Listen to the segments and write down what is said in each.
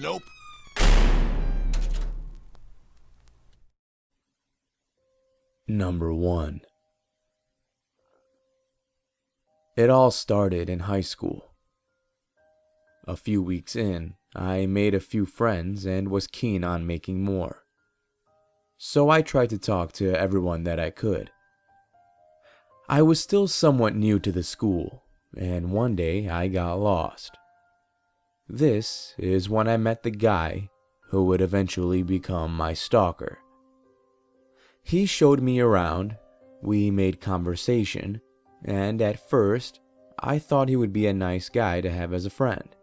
Nope. Number 1. It all started in high school. A few weeks in, I made a few friends and was keen on making more. So I tried to talk to everyone that I could. I was still somewhat new to the school, and one day I got lost. This is when I met the guy who would eventually become my stalker. He showed me around, we made conversation, and at first, I thought he would be a nice guy to have as a friend.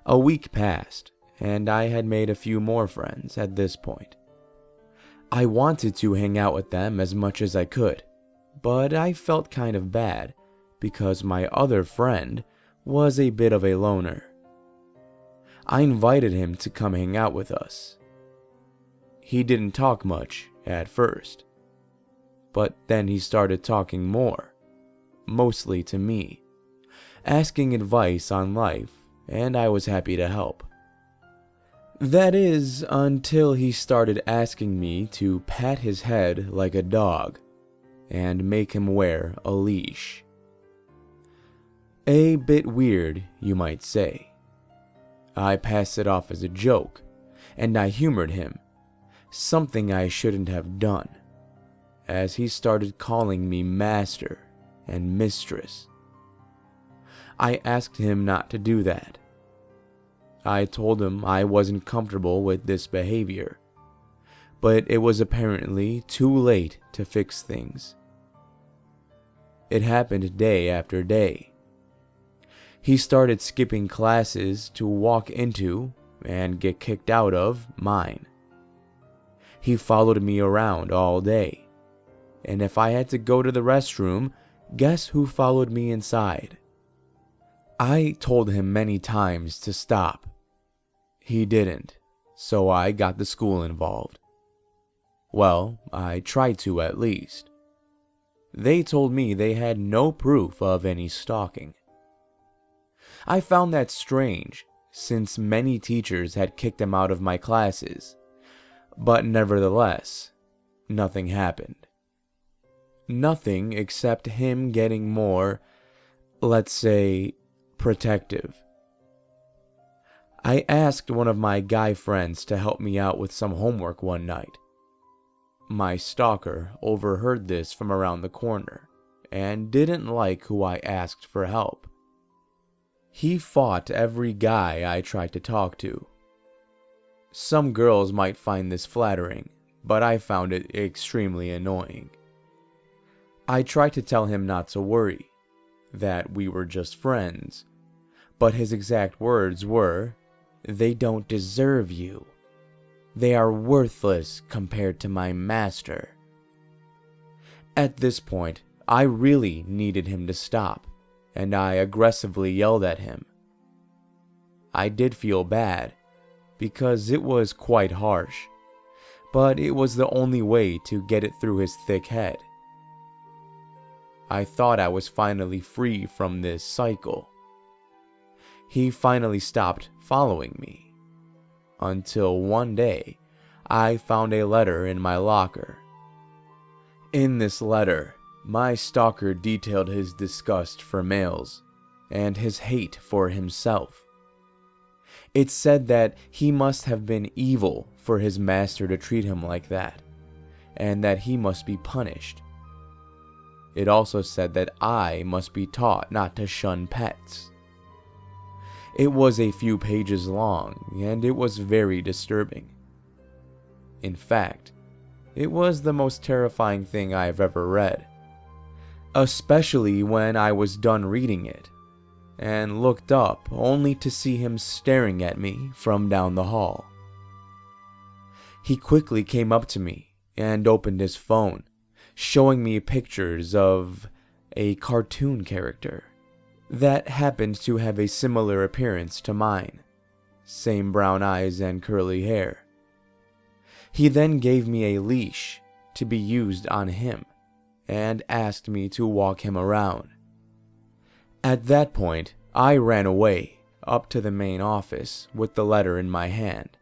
A week passed, and I had made a few more friends at this point. I wanted to hang out with them as much as I could, but I felt kind of bad because my other friend was a bit of a loner. I invited him to come hang out with us. He didn't talk much at first, but then he started talking more, mostly to me, asking advice on life, and I was happy to help. That is, until he started asking me to pat his head like a dog and make him wear a leash. A bit weird, you might say. I passed it off as a joke, and I humored him, something I shouldn't have done, as he started calling me master and mistress. I asked him not to do that. I told him I wasn't comfortable with this behavior, but it was apparently too late to fix things. It happened day after day. He started skipping classes to walk into and get kicked out of mine. He followed me around all day, and if I had to go to the restroom, guess who followed me inside? I told him many times to stop. He didn't, so I got the school involved. Well, I tried to at least. They told me they had no proof of any stalking. I found that strange, since many teachers had kicked him out of my classes, but nevertheless, nothing happened. Nothing except him getting more, let's say, protective. I asked one of my guy friends to help me out with some homework one night. My stalker overheard this from around the corner and didn't like who I asked for help. He fought every guy I tried to talk to. Some girls might find this flattering, but I found it extremely annoying. I tried to tell him not to worry, that we were just friends, but his exact words were, "They don't deserve you. They are worthless compared to my master." At this point, I really needed him to stop, and I aggressively yelled at him. I did feel bad, because it was quite harsh, but it was the only way to get it through his thick head. I thought I was finally free from this cycle. He finally stopped following me, until one day I found a letter in my locker. In this letter, my stalker detailed his disgust for males and his hate for himself. It said that he must have been evil for his master to treat him like that, and that he must be punished. It also said that I must be taught not to shun pets. It was a few pages long, and it was very disturbing. In fact, it was the most terrifying thing I've ever read, especially when I was done reading it, and looked up only to see him staring at me from down the hall. He quickly came up to me and opened his phone, showing me pictures of a cartoon character that happened to have a similar appearance to mine, same brown eyes and curly hair. He then gave me a leash to be used on him and asked me to walk him around. At that point, I ran away, up to the main office with the letter in my hand.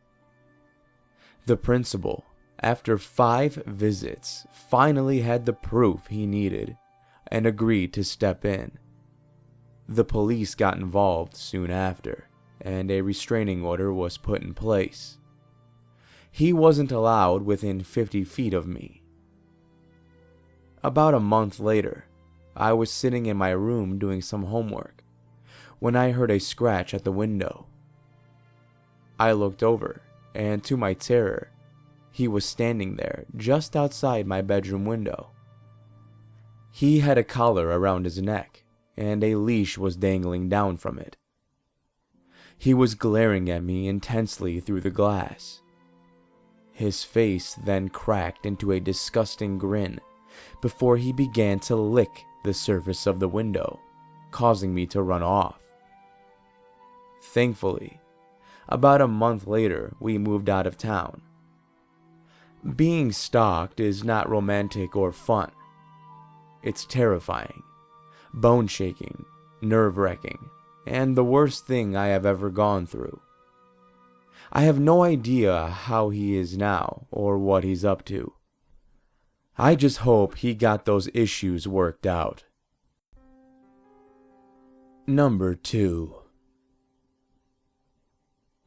The principal, after 5 visits, finally had the proof he needed and agreed to step in. The police got involved soon after, and a restraining order was put in place. He wasn't allowed within 50 feet of me. About a month later, I was sitting in my room doing some homework when I heard a scratch at the window. I looked over, and to my terror, he was standing there just outside my bedroom window. He had a collar around his neck, and a leash was dangling down from it. He was glaring at me intensely through the glass. His face then cracked into a disgusting grin before he began to lick the surface of the window, causing me to run off. Thankfully, about a month later, we moved out of town. Being stalked is not romantic or fun. It's terrifying, bone-shaking, nerve-wracking, and the worst thing I have ever gone through. I have no idea how he is now or what he's up to. I just hope he got those issues worked out. Number 2.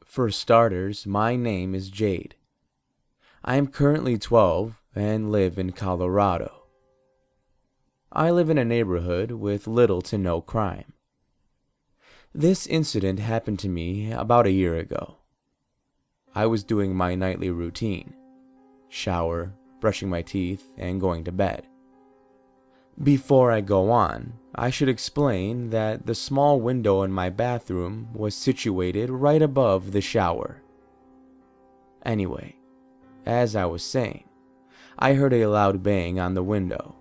For starters, my name is Jade. I am currently 12 and live in Colorado. I live in a neighborhood with little to no crime. This incident happened to me about a year ago. I was doing my nightly routine: shower, brushing my teeth, and going to bed. Before I go on, I should explain that the small window in my bathroom was situated right above the shower. Anyway, as I was saying, I heard a loud bang on the window.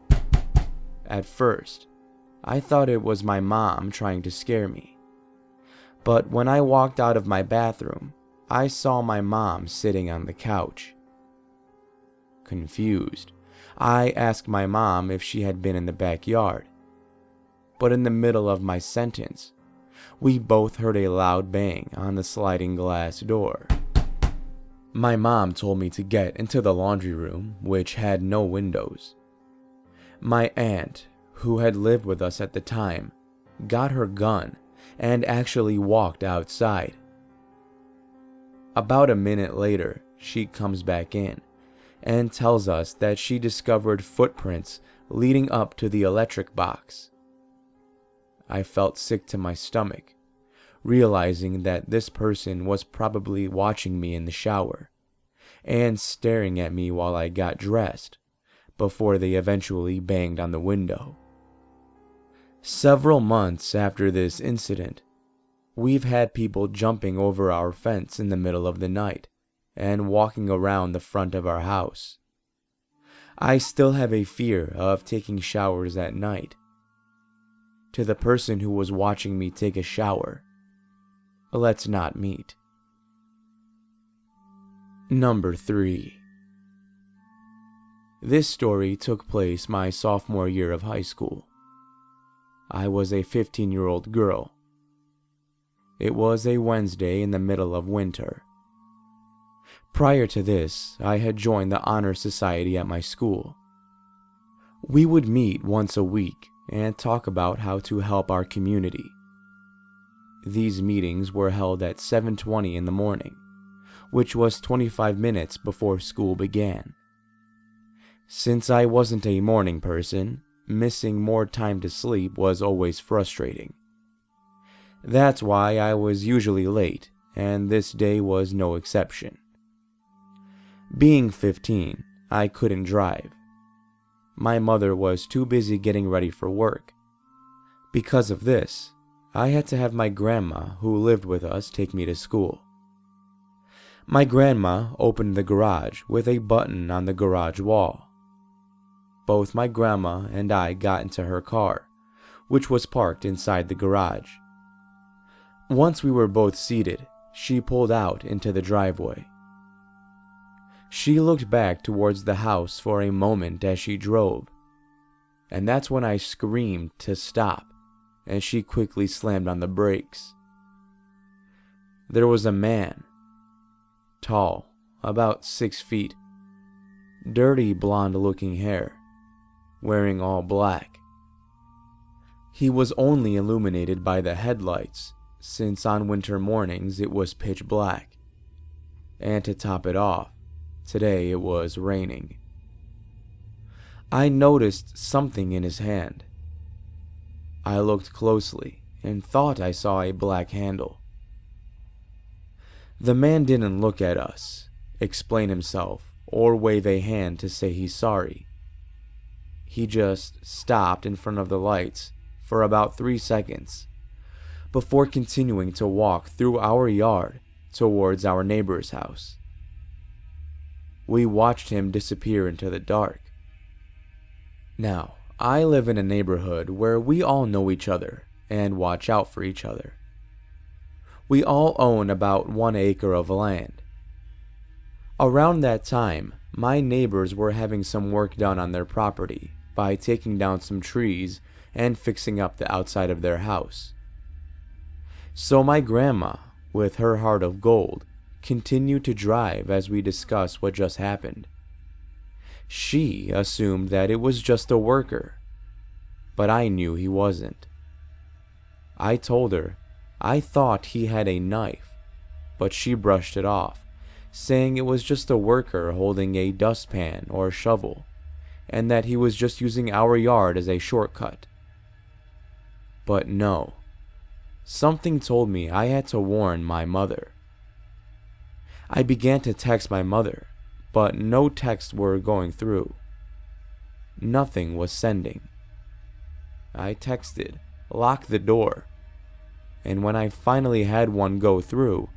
At first, I thought it was my mom trying to scare me. But when I walked out of my bathroom, I saw my mom sitting on the couch. Confused, I asked my mom if she had been in the backyard. But in the middle of my sentence, we both heard a loud bang on the sliding glass door. My mom told me to get into the laundry room, which had no windows. My aunt, who had lived with us at the time, got her gun and actually walked outside. About a minute later, she comes back in and tells us that she discovered footprints leading up to the electric box. I felt sick to my stomach, realizing that this person was probably watching me in the shower and staring at me while I got dressed before they eventually banged on the window. Several months after this incident, we've had people jumping over our fence in the middle of the night and walking around the front of our house. I still have a fear of taking showers at night. To the person who was watching me take a shower, let's not meet. Number 3. This story took place my sophomore year of high school. I was a 15-year-old girl. It was a Wednesday in the middle of winter. Prior to this, I had joined the honor society at my school. We would meet once a week and talk about how to help our community. These meetings were held at 7:20 in the morning, which was 25 minutes before school began. Since I wasn't a morning person, missing more time to sleep was always frustrating. That's why I was usually late, and this day was no exception. Being 15, I couldn't drive. My mother was too busy getting ready for work. Because of this, I had to have my grandma, who lived with us, take me to school. My grandma opened the garage with a button on the garage wall. Both my grandma and I got into her car, which was parked inside the garage. Once we were both seated, she pulled out into the driveway. She looked back towards the house for a moment as she drove, and that's when I screamed to stop, and she quickly slammed on the brakes. There was a man, tall, about 6 feet, dirty blonde-looking hair, wearing all black. He was only illuminated by the headlights, since on winter mornings it was pitch black. And to top it off, today it was raining. I noticed something in his hand. I looked closely and thought I saw a black handle. The man didn't look at us, explain himself, or wave a hand to say he's sorry. He just stopped in front of the lights for about 3 seconds before continuing to walk through our yard towards our neighbor's house. We watched him disappear into the dark. Now, I live in a neighborhood where we all know each other and watch out for each other. We all own about 1 acre of land. Around that time, my neighbors were having some work done on their property by taking down some trees and fixing up the outside of their house. So my grandma, with her heart of gold, continued to drive as we discussed what just happened. She assumed that it was just a worker, but I knew he wasn't. I told her I thought he had a knife, but she brushed it off, saying it was just a worker holding a dustpan or shovel, and that he was just using our yard as a shortcut. But no, something told me I had to warn my mother. I began to text my mother, but no texts were going through. Nothing was sending. I texted, "Lock the door," and when I finally had one go through,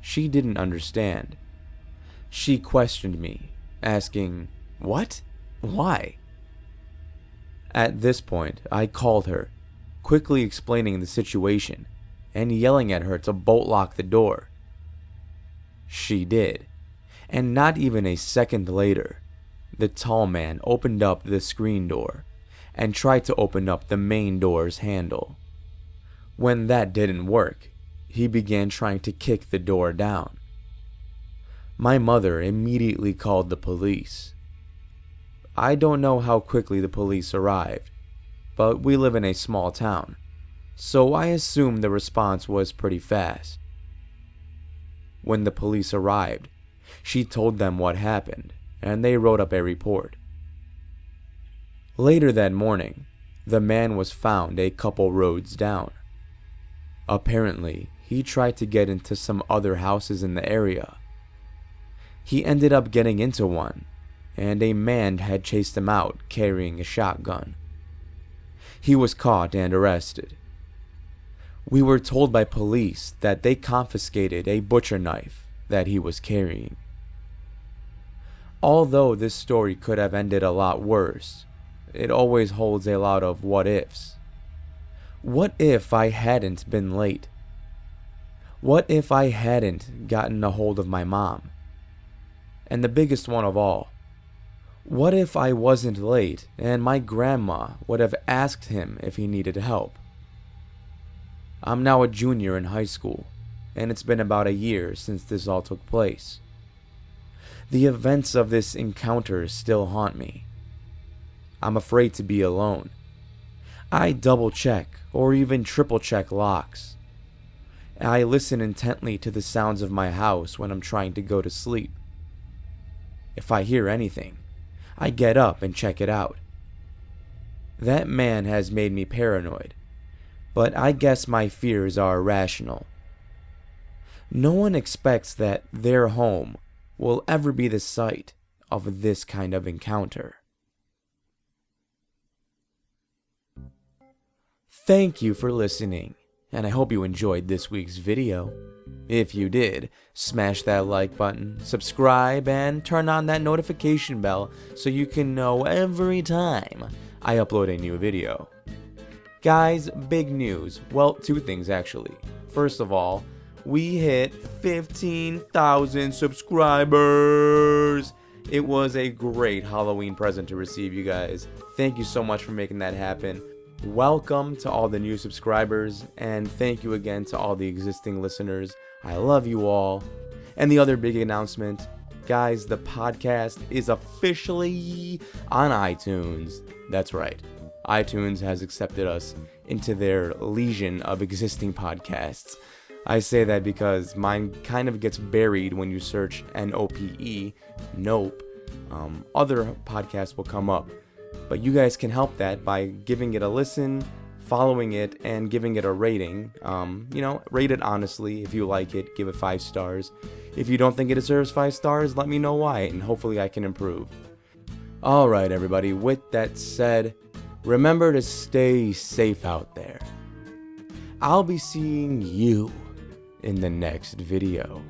she didn't understand. She questioned me, asking, "What? Why?" At this point, I called her, quickly explaining the situation and yelling at her to bolt lock the door. She did, and not even a second later, the tall man opened up the screen door and tried to open up the main door's handle. When that didn't work, he began trying to kick the door down. My mother immediately called the police. I don't know how quickly the police arrived, but we live in a small town, so I assume the response was pretty fast. When the police arrived, she told them what happened, and they wrote up a report. Later that morning, the man was found a couple roads down. Apparently, he tried to get into some other houses in the area. He ended up getting into one, and a man had chased him out carrying a shotgun. He was caught and arrested. We were told by police that they confiscated a butcher knife that he was carrying. Although this story could have ended a lot worse, it always holds a lot of what ifs. What if I hadn't been late? What if I hadn't gotten a hold of my mom? And the biggest one of all, what if I wasn't late and my grandma would have asked him if he needed help? I'm now a junior in high school, and it's been about a year since this all took place. The events of this encounter still haunt me. I'm afraid to be alone. I double check or even triple check locks. I listen intently to the sounds of my house when I'm trying to go to sleep. If I hear anything, I get up and check it out. That man has made me paranoid, but I guess my fears are rational. No one expects that their home will ever be the site of this kind of encounter. Thank you for listening, and I hope you enjoyed this week's video. If you did, smash that like button, subscribe, and turn on that notification bell so you can know every time I upload a new video. Guys, big news. Well, two things actually. First of all, we hit 15,000 subscribers. It was a great Halloween present to receive, you guys. Thank you so much for making that happen. Welcome to all the new subscribers, and thank you again to all the existing listeners. I love you all. And the other big announcement, guys, the podcast is officially on iTunes. That's right. iTunes has accepted us into their legion of existing podcasts. I say that because mine kind of gets buried when you search NOPE, Nope. Other podcasts will come up. But you guys can help that by giving it a listen, following it, and giving it a rating. Rate it honestly. If you like it, give it 5 stars. If you don't think it deserves 5 stars, let me know why, and hopefully I can improve. Alright, everybody, with that said, remember to stay safe out there. I'll be seeing you in the next video.